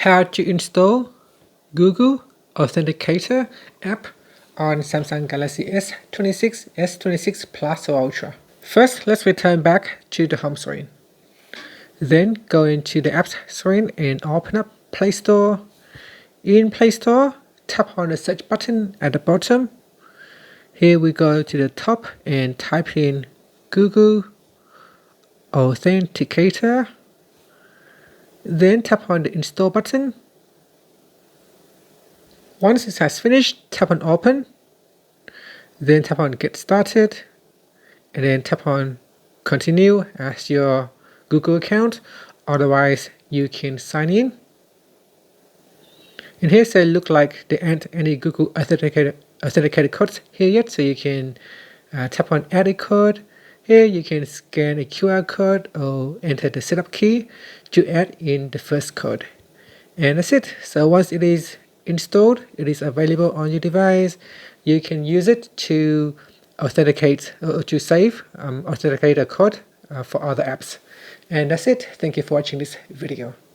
How to install Google Authenticator app on Samsung Galaxy S26, S26 Plus or Ultra. First, let's return back to the home screen. Then go into the apps screen and open up Play Store. In Play Store, tap on the search button at the bottom. Here we go to the top and type in Google Authenticator. Then tap on the install button. Once it has finished, tap on open. Then tap on get started. And then tap on continue as your Google account. Otherwise, you can sign in. And here it look like there aren't any Google authenticated codes here yet, so you can tap on add a code. Here you can scan a QR code or enter the setup key to add in the first code. And that's it. So once it is installed, it is available on your device. You can use it to authenticate or to save authenticate a code for other apps. And that's it. Thank you for watching this video.